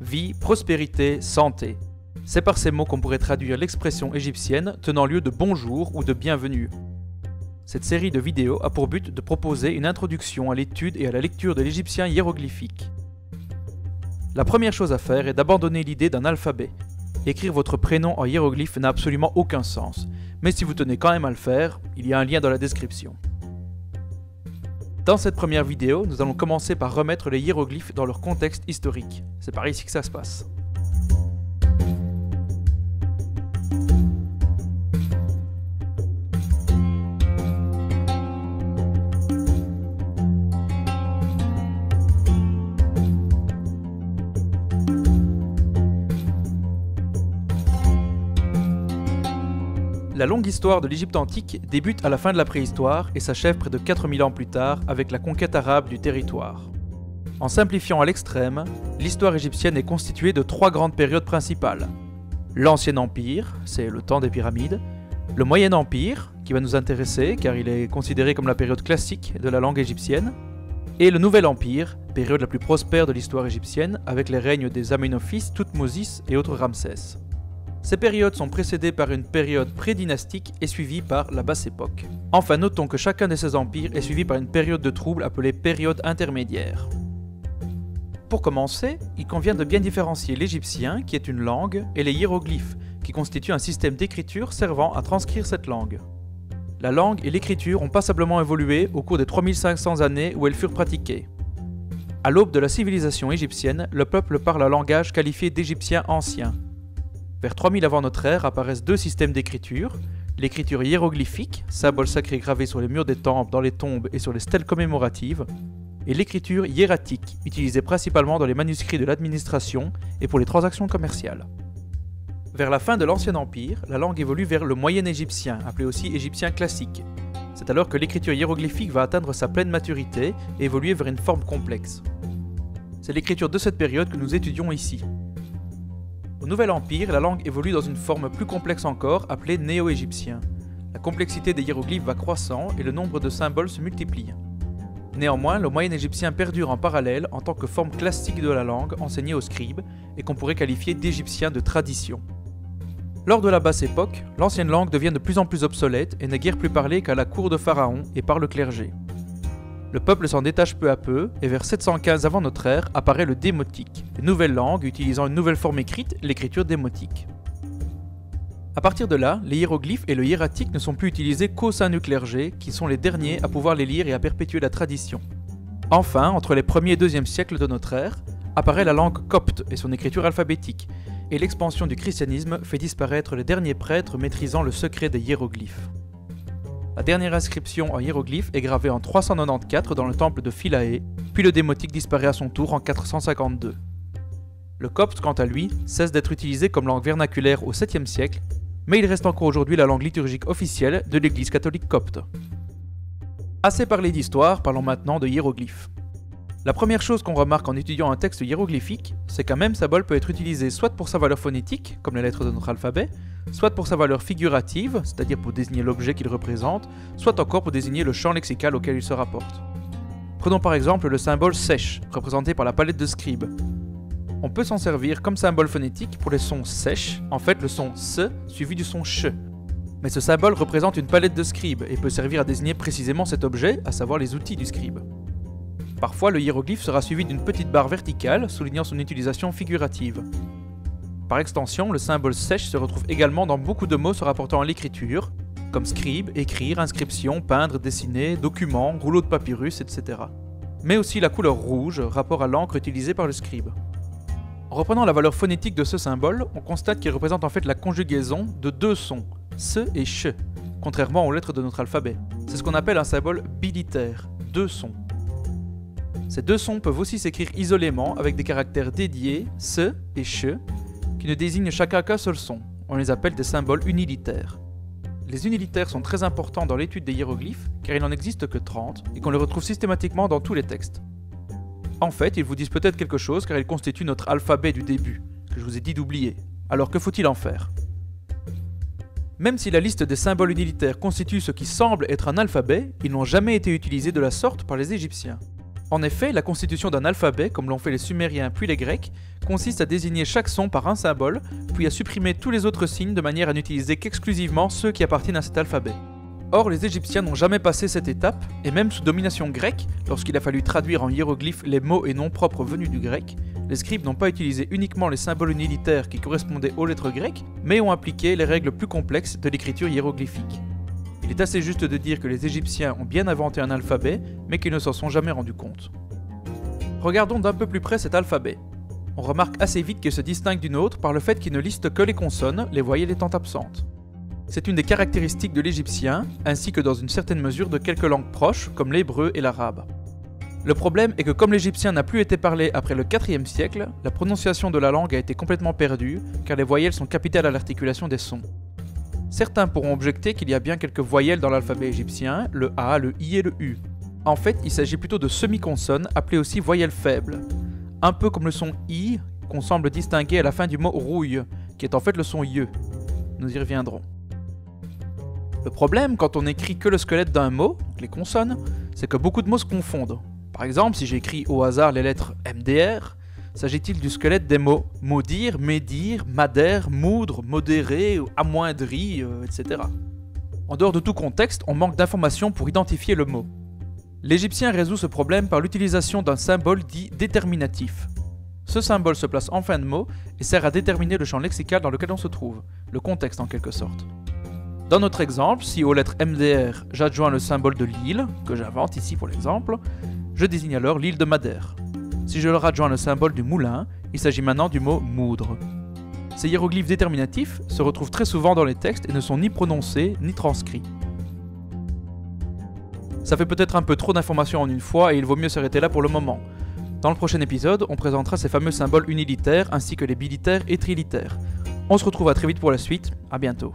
vie, prospérité, santé. C'est par ces mots qu'on pourrait traduire l'expression égyptienne tenant lieu de bonjour ou de bienvenue. Cette série de vidéos a pour but de proposer une introduction à l'étude et à la lecture de l'égyptien hiéroglyphique. La première chose à faire est d'abandonner l'idée d'un alphabet. Écrire votre prénom en hiéroglyphe n'a absolument aucun sens, mais si vous tenez quand même à le faire, il y a un lien dans la description. Dans cette première vidéo, nous allons commencer par remettre les hiéroglyphes dans leur contexte historique. C'est par ici que ça se passe. La longue histoire de l'Égypte antique débute à la fin de la préhistoire et s'achève près de 4000 ans plus tard avec la conquête arabe du territoire. En simplifiant à l'extrême, l'histoire égyptienne est constituée de 3 grandes périodes principales. L'Ancien Empire, c'est le temps des pyramides, le Moyen Empire, qui va nous intéresser car il est considéré comme la période classique de la langue égyptienne, et le Nouvel Empire, période la plus prospère de l'histoire égyptienne avec les règnes des Aménophis, Thoutmosis et autres Ramsès. Ces périodes sont précédées par une période pré-dynastique et suivies par la Basse Époque. Enfin, notons que chacun de ces empires est suivi par une période de trouble appelée période intermédiaire. Pour commencer, il convient de bien différencier l'égyptien, qui est une langue, et les hiéroglyphes, qui constituent un système d'écriture servant à transcrire cette langue. La langue et l'écriture ont passablement évolué au cours des 3500 années où elles furent pratiquées. À l'aube de la civilisation égyptienne, le peuple parle un langage qualifié d'égyptien ancien. Vers 3000 avant notre ère apparaissent 2 systèmes d'écriture, l'écriture hiéroglyphique, symboles sacrés gravés sur les murs des temples, dans les tombes et sur les stèles commémoratives, et l'écriture hiératique, utilisée principalement dans les manuscrits de l'administration et pour les transactions commerciales. Vers la fin de l'Ancien Empire, la langue évolue vers le moyen égyptien, appelé aussi égyptien classique. C'est alors que l'écriture hiéroglyphique va atteindre sa pleine maturité et évoluer vers une forme complexe. C'est l'écriture de cette période que nous étudions ici. Au Nouvel Empire, la langue évolue dans une forme plus complexe encore, appelée néo-égyptien. La complexité des hiéroglyphes va croissant et le nombre de symboles se multiplie. Néanmoins, le moyen égyptien perdure en parallèle en tant que forme classique de la langue enseignée aux scribes et qu'on pourrait qualifier d'égyptien de tradition. Lors de la Basse Époque, l'ancienne langue devient de plus en plus obsolète et n'est guère plus parlée qu'à la cour de Pharaon et par le clergé. Le peuple s'en détache peu à peu, et vers 715 avant notre ère apparaît le démotique, une nouvelle langue utilisant une nouvelle forme écrite, l'écriture démotique. A partir de là, les hiéroglyphes et le hiératique ne sont plus utilisés qu'au sein du clergé, qui sont les derniers à pouvoir les lire et à perpétuer la tradition. Enfin, entre les 1er et 2e siècles de notre ère, apparaît la langue copte et son écriture alphabétique, et l'expansion du christianisme fait disparaître les derniers prêtres maîtrisant le secret des hiéroglyphes. La dernière inscription en hiéroglyphe est gravée en 394 dans le temple de Philae, puis le démotique disparaît à son tour en 452. Le copte, quant à lui, cesse d'être utilisé comme langue vernaculaire au 7e siècle, mais il reste encore aujourd'hui la langue liturgique officielle de l'Église catholique copte. Assez parlé d'histoire, parlons maintenant de hiéroglyphes. La première chose qu'on remarque en étudiant un texte hiéroglyphique, c'est qu'un même symbole peut être utilisé soit pour sa valeur phonétique, comme les lettres de notre alphabet, soit pour sa valeur figurative, c'est-à-dire pour désigner l'objet qu'il représente, soit encore pour désigner le champ lexical auquel il se rapporte. Prenons par exemple le symbole sèche, représenté par la palette de scribe. On peut s'en servir comme symbole phonétique pour les sons sèches, en fait le son S suivi du son CH. Mais ce symbole représente une palette de scribe et peut servir à désigner précisément cet objet, à savoir les outils du scribe. Parfois, le hiéroglyphe sera suivi d'une petite barre verticale, soulignant son utilisation figurative. Par extension, le symbole sèche se retrouve également dans beaucoup de mots se rapportant à l'écriture, comme scribe, écrire, inscription, peindre, dessiner, document, rouleau de papyrus, etc. Mais aussi la couleur rouge, rapport à l'encre utilisée par le scribe. En reprenant la valeur phonétique de ce symbole, on constate qu'il représente en fait la conjugaison de 2 sons, S et CH, contrairement aux lettres de notre alphabet. C'est ce qu'on appelle un symbole bilitaire, 2 sons. Ces 2 sons peuvent aussi s'écrire isolément avec des caractères dédiés, S et CH, qui ne désignent chacun qu'un seul son. On les appelle des symboles unilitaires. Les unilitaires sont très importants dans l'étude des hiéroglyphes car il n'en existe que 30 et qu'on les retrouve systématiquement dans tous les textes. En fait, ils vous disent peut-être quelque chose car ils constituent notre alphabet du début, que je vous ai dit d'oublier. Alors que faut-il en faire ? Même si la liste des symboles unilitaires constitue ce qui semble être un alphabet, ils n'ont jamais été utilisés de la sorte par les Égyptiens. En effet, la constitution d'un alphabet, comme l'ont fait les Sumériens puis les Grecs, consiste à désigner chaque son par un symbole, puis à supprimer tous les autres signes de manière à n'utiliser qu'exclusivement ceux qui appartiennent à cet alphabet. Or, les Égyptiens n'ont jamais passé cette étape, et même sous domination grecque, lorsqu'il a fallu traduire en hiéroglyphes les mots et noms propres venus du grec, les scribes n'ont pas utilisé uniquement les symboles unilitaires qui correspondaient aux lettres grecques, mais ont appliqué les règles plus complexes de l'écriture hiéroglyphique. Il est assez juste de dire que les Égyptiens ont bien inventé un alphabet, mais qu'ils ne s'en sont jamais rendus compte. Regardons d'un peu plus près cet alphabet. On remarque assez vite qu'il se distingue d'une autre par le fait qu'il ne liste que les consonnes, les voyelles étant absentes. C'est une des caractéristiques de l'égyptien, ainsi que dans une certaine mesure de quelques langues proches, comme l'hébreu et l'arabe. Le problème est que comme l'égyptien n'a plus été parlé après le IVe siècle, la prononciation de la langue a été complètement perdue, car les voyelles sont capitales à l'articulation des sons. Certains pourront objecter qu'il y a bien quelques voyelles dans l'alphabet égyptien, le A, le I et le U. En fait, il s'agit plutôt de semi-consonnes, appelées aussi voyelles faibles. Un peu comme le son I, qu'on semble distinguer à la fin du mot rouille, qui est en fait le son IE. Nous y reviendrons. Le problème, quand on écrit que le squelette d'un mot, donc les consonnes, c'est que beaucoup de mots se confondent. Par exemple, si j'écris au hasard les lettres MDR, s'agit-il du squelette des mots maudire, médire, madère, moudre, modérer, amoindri, etc. En dehors de tout contexte, on manque d'informations pour identifier le mot. L'Égyptien résout ce problème par l'utilisation d'un symbole dit déterminatif. Ce symbole se place en fin de mot et sert à déterminer le champ lexical dans lequel on se trouve, le contexte en quelque sorte. Dans notre exemple, si aux lettres MDR j'adjoins le symbole de l'île, que j'invente ici pour l'exemple, je désigne alors l'île de Madère. Si je leur adjoins le symbole du moulin, il s'agit maintenant du mot moudre. Ces hiéroglyphes déterminatifs se retrouvent très souvent dans les textes et ne sont ni prononcés ni transcrits. Ça fait peut-être un peu trop d'informations en une fois et il vaut mieux s'arrêter là pour le moment. Dans le prochain épisode, on présentera ces fameux symboles unilitaires ainsi que les bilitaires et trilitaires. On se retrouve à très vite pour la suite, à bientôt.